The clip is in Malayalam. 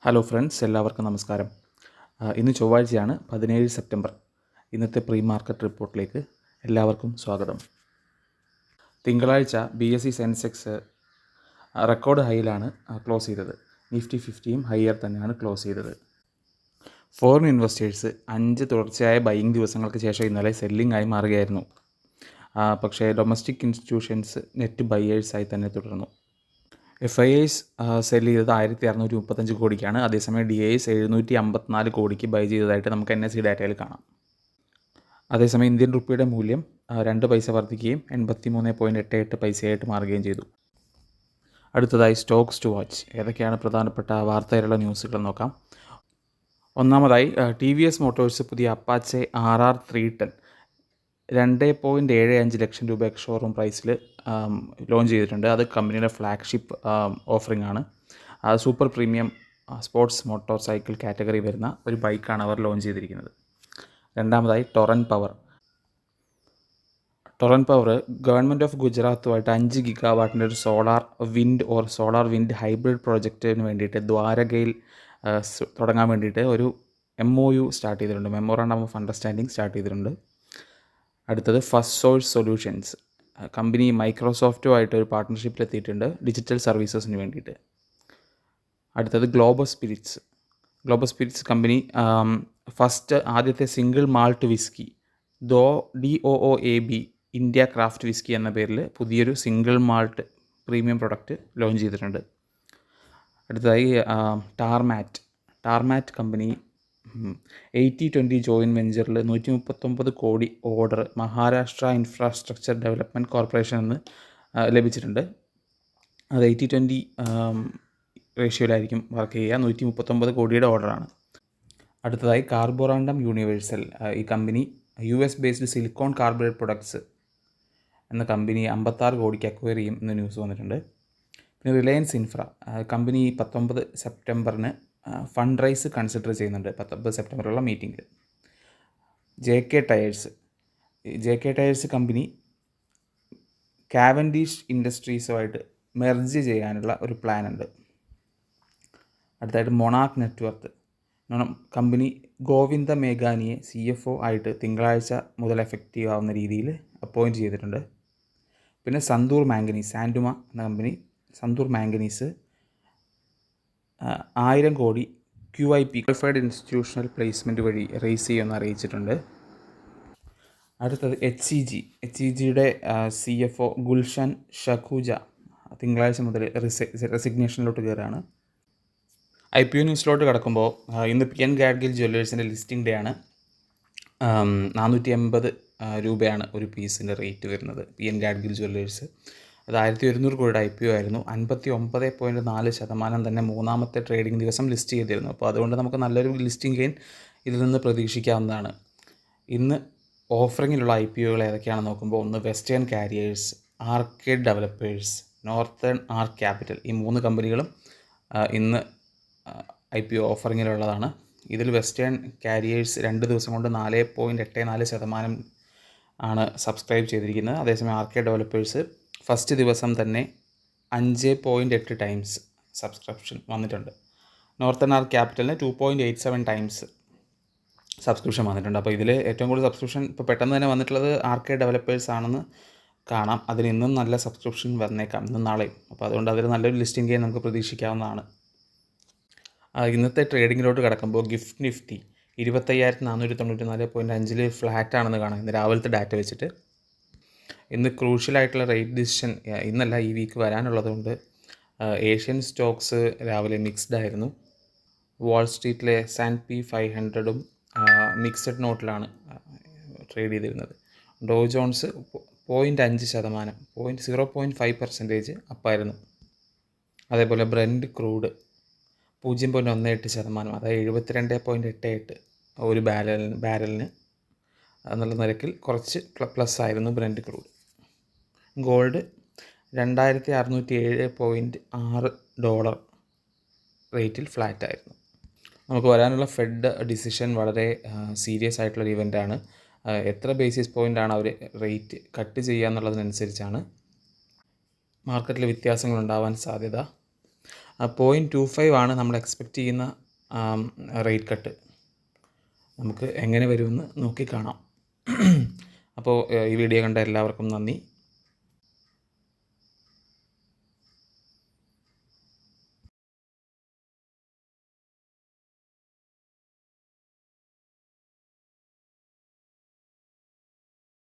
ഹലോ ഫ്രണ്ട്സ്, എല്ലാവർക്കും നമസ്കാരം. ഇന്ന് ചൊവ്വാഴ്ചയാണ്, 17 സെപ്റ്റംബർ. ഇന്നത്തെ പ്രീ മാർക്കറ്റ് റിപ്പോർട്ടിലേക്ക് എല്ലാവർക്കും സ്വാഗതം. തിങ്കളാഴ്ച BSE സെൻസെക്സ് റെക്കോർഡ് ഹൈയിലാണ് ക്ലോസ് ചെയ്തത്. നിഫ്റ്റി 50യും ഹൈയർ തന്നെയാണ് ക്ലോസ് ചെയ്തത്. ഫോറിൻ ഇൻവെസ്റ്റേഴ്സ് 5 തുടർച്ചയായ ബൈയിങ് ദിവസങ്ങൾക്ക് ശേഷം ഇന്നലെ സെല്ലിംഗ് ആയി മാറുകയായിരുന്നു. പക്ഷേ ഡൊമസ്റ്റിക് ഇൻസ്റ്റിറ്റ്യൂഷൻസ് നെറ്റ് ബയേഴ്സായി തന്നെ തുടർന്നു. FIIs സെല് ചെയ്തത് 1635 കോടിക്കാണ്. അതേസമയം DIs 754 കോടിക്ക് ബൈ ചെയ്തതായിട്ട് നമുക്ക് NSE ഡാറ്റയിൽ കാണാം. അതേസമയം ഇന്ത്യൻ റുപ്പിയുടെ മൂല്യം 2 പൈസ വർദ്ധിക്കുകയും 83.88 പൈസയായിട്ട് മാറുകയും ചെയ്തു. അടുത്തതായി സ്റ്റോക്സ് ടു വാച്ച്. ഏതൊക്കെയാണ് പ്രധാനപ്പെട്ട വാർത്തയിലുള്ള ന്യൂസുകൾ നോക്കാം. ഒന്നാമതായി TVS മോട്ടോഴ്സ് പുതിയ അപ്പാച്ചെ RR 310 2.75 ലക്ഷം രൂപ ഷോറൂം പ്രൈസിൽ ലോഞ്ച് ചെയ്തിട്ടുണ്ട്. അത് കമ്പനിയുടെ ഫ്ലാഗ്ഷിപ്പ് ഓഫറിംഗ് ആണ്. Super premium sports motor cycle category വരുന്ന ഒരു ബൈക്കാണ് അവർ ലോഞ്ച് ചെയ്തിരിക്കുന്നത്. രണ്ടാമതായി ടൊറൻറ്റ് പവർ ഗവൺമെൻറ് ഓഫ് ഗുജറാത്തുമായിട്ട് 5 ഗിഗാവാട്ടിൻ്റെ ഒരു സോളാർ വിൻഡ് ഹൈബ്രിഡ് പ്രോജക്റ്റിന് വേണ്ടിയിട്ട് ദ്വാരകയിൽ തുടങ്ങാൻ വേണ്ടിയിട്ട് ഒരു MOU സ്റ്റാർട്ട് ചെയ്തിട്ടുണ്ട്. മെമ്മോറാണ്ടം ഓഫ് അണ്ടർസ്റ്റാൻഡിങ് സ്റ്റാർട്ട് ചെയ്തിട്ടുണ്ട്. അടുത്തത് ഫസ്റ്റ് സോഴ്സ് സൊല്യൂഷൻസ് കമ്പനി മൈക്രോസോഫ്റ്റുമായിട്ട് ഒരു പാർട്ട്ണർഷിപ്പിലെത്തിയിട്ടുണ്ട് ഡിജിറ്റൽ സർവീസസിന് വേണ്ടിയിട്ട്. അടുത്തത് ഗ്ലോബൽ സ്പിരിറ്റ്സ് കമ്പനി ആദ്യത്തെ single malt whisky DOOAB India craft whisky എന്ന പേരിൽ പുതിയൊരു single malt premium product launch ചെയ്തിട്ടുണ്ട്. അടുത്തതായി ടാർമാറ്റ് കമ്പനി 80-20 ജോയിൻറ്റ് വെഞ്ചറിൽ 139 കോടി order Maharashtra infrastructure development corporation എന്ന് ലഭിച്ചിട്ടുണ്ട്. അത് 80-20 റേഷ്യോയിലായിരിക്കും വർക്ക് ചെയ്യുക. 139 കോടിയുടെ ഓർഡറാണ്. അടുത്തതായി കാർബോറാണ്ടം യൂണിവേഴ്സൽ. ഈ company US based silicon carbide products എന്ന കമ്പനി 56 കോടിക്ക് അക്വയർ ചെയ്യും എന്ന് ന്യൂസ് വന്നിട്ടുണ്ട്. പിന്നെ റിലയൻസ് ഇൻഫ്ര കമ്പനി 19 സെപ്റ്റംബറിന് ഫണ്ട് റൈസ് കൺസിഡർ ചെയ്യുന്നുണ്ട്. 19 സെപ്റ്റംബറിലുള്ള മീറ്റിങ്ങിൽ. JK ടയേഴ്സ് കമ്പനി കാവൻഡിഷ് ഇൻഡസ്ട്രീസുമായിട്ട് മെർജ് ചെയ്യാനുള്ള ഒരു പ്ലാൻ ഉണ്ട്. അടുത്തായിട്ട് മൊണാർക്ക് നെറ്റ്വർത്ത് കമ്പനി ഗോവിന്ദ മേഘാനിയെ CFO ആയിട്ട് തിങ്കളാഴ്ച മുതൽ എഫക്റ്റീവ് ആവുന്ന രീതിയിൽ അപ്പോയിൻറ്റ് ചെയ്തിട്ടുണ്ട്. പിന്നെ സന്തൂർ മാംഗനീസ് സാൻഡുമ എന്ന കമ്പനി സന്തൂർ മാംഗനീസ് 1000 കോടി QIP ക്വാളിഫൈഡ് ഇൻസ്റ്റിറ്റ്യൂഷണൽ പ്ലേസ്മെൻറ്റ് വഴി റേസ് ചെയ്യുമെന്ന് അറിയിച്ചിട്ടുണ്ട്. അടുത്തത് HEGയുടെ CFO ഗുൽഷൻ ഷഖൂജ തിങ്കളാഴ്ച മുതൽ റെസിഗ്നേഷനിലോട്ട് കയറുകയാണ്. IPO ന്യൂസിലോട്ട് കിടക്കുമ്പോൾ ഇന്ന് PN ഗാഡ്ഗിൽ ജ്വല്ലേഴ്സിൻ്റെ ലിസ്റ്റിംഗ് ഡേ ആണ്. 480 രൂപയാണ് ഒരു പീസിൻ്റെ റേറ്റ് വരുന്നത്. PN ഗാഡ്ഗിൽ ജ്വല്ലേഴ്സ് അത് 1100 കോടിയുടെ IPO ആയിരുന്നു. 59.4% തന്നെ മൂന്നാമത്തെ ട്രേഡിംഗ് ദിവസം ലിസ്റ്റ് ചെയ്തിരുന്നു. അപ്പോൾ അതുകൊണ്ട് നമുക്ക് നല്ലൊരു ലിസ്റ്റിംഗ് ഗെയിൻ ഇതിൽ നിന്ന് പ്രതീക്ഷിക്കാവുന്നതാണ്. ഇന്ന് ഓഫറിങ്ങിലുള്ള IPOകൾ ഏതൊക്കെയാണെന്ന് നോക്കുമ്പോൾ ഒന്ന് Western Carriers, Arcade Developers, Northern Arc Capital ഈ 3 കമ്പനികളും ഇന്ന് IPO ഓഫറിങ്ങിലുള്ളതാണ്. ഇതിൽ വെസ്റ്റേൺ കാരിയേഴ്സ് 2 ദിവസം കൊണ്ട് 4.84% ആണ് സബ്സ്ക്രൈബ് ചെയ്തിരിക്കുന്നത്. അതേസമയം ആർക്കേഡ് ഡെവലപ്പേഴ്സ് ഫസ്റ്റ് ദിവസം തന്നെ 5.8 ടൈംസ് സബ്സ്ക്രിപ്ഷൻ വന്നിട്ടുണ്ട്. നോർത്തേൺ ആർക്ക് ക്യാപിറ്റലിന് 2.87 ടൈംസ് സബ്സ്ക്രിപ്ഷൻ വന്നിട്ടുണ്ട്. അപ്പോൾ ഇതിൽ ഏറ്റവും കൂടുതൽ സബ്സ്ക്രിപ്ഷൻ ഇപ്പോൾ പെട്ടെന്ന് തന്നെ വന്നിട്ടുള്ളത് ആർക്കേഡ് ഡെവലപ്പേഴ്സ് ആണെന്ന് കാണാം. അതിന് ഇന്നും നല്ല സബ്സ്ക്രിപ്ഷൻ വന്നേക്കാം, ഇന്നും നാളെയും. അപ്പോൾ അതുകൊണ്ട് അതിൽ നല്ലൊരു ലിസ്റ്റിംഗ് ഗെയിൻ നമുക്ക് പ്രതീക്ഷിക്കാവുന്നതാണ്. ഇന്നത്തെ ട്രേഡിങ്ങിലോട്ട് കിടക്കുമ്പോൾ ഗിഫ്റ്റ് നിഫ്റ്റി 25,494.5 ഫ്ലാറ്റാണെന്ന് കാണാം ഇന്ന് രാവിലത്തെ ഡാറ്റ വെച്ചിട്ട്. ഇന്ന് ക്രൂഷ്യലായിട്ടുള്ള റേറ്റ് ഡിസിഷൻ ഇന്നല്ല ഈ വീക്ക് വരാനുള്ളതുകൊണ്ട് ഏഷ്യൻ സ്റ്റോക്സ് രാവിലെ മിക്സ്ഡ് ആയിരുന്നു. വാൾ സ്ട്രീറ്റിലെ S&P 500 മിക്സഡ് നോട്ടിലാണ് ട്രേഡ് ചെയ്തിരുന്നത്. ഡോ ജോൺസ് 0.5% 0.5% അപ്പായിരുന്നു. അതേപോലെ ബ്രെൻഡ് ക്രൂഡ് 0.18%, അതായത് 72.88 ഒരു ബാരലിന് എന്നുള്ള നിരക്കിൽ കുറച്ച് പ്ലസ് ആയിരുന്നു ബ്രെൻഡ് ക്രൂഡ്. ഗോൾഡ് $2,607.6 റേറ്റിൽ ഫ്ലാറ്റ് ആയിരുന്നു. നമുക്ക് വരാനുള്ള ഫെഡ് ഡിസിഷൻ വളരെ സീരിയസ് ആയിട്ടുള്ളൊരു ഇവൻ്റാണ്. എത്ര ബേസിസ് പോയിൻ്റാണ് അവർ റേറ്റ് കട്ട് ചെയ്യുക എന്നുള്ളതിനനുസരിച്ചാണ് മാർക്കറ്റിൽ വ്യത്യാസങ്ങളുണ്ടാവാൻ സാധ്യത. 0.25 ആണ് നമ്മൾ എക്സ്പെക്റ്റ് ചെയ്യുന്ന റേറ്റ് കട്ട്. നമുക്ക് എങ്ങനെ വരുമെന്ന് നോക്കി കാണാം. അപ്പോൾ ഈ വീഡിയോ കണ്ട എല്ലാവർക്കും നന്ദി.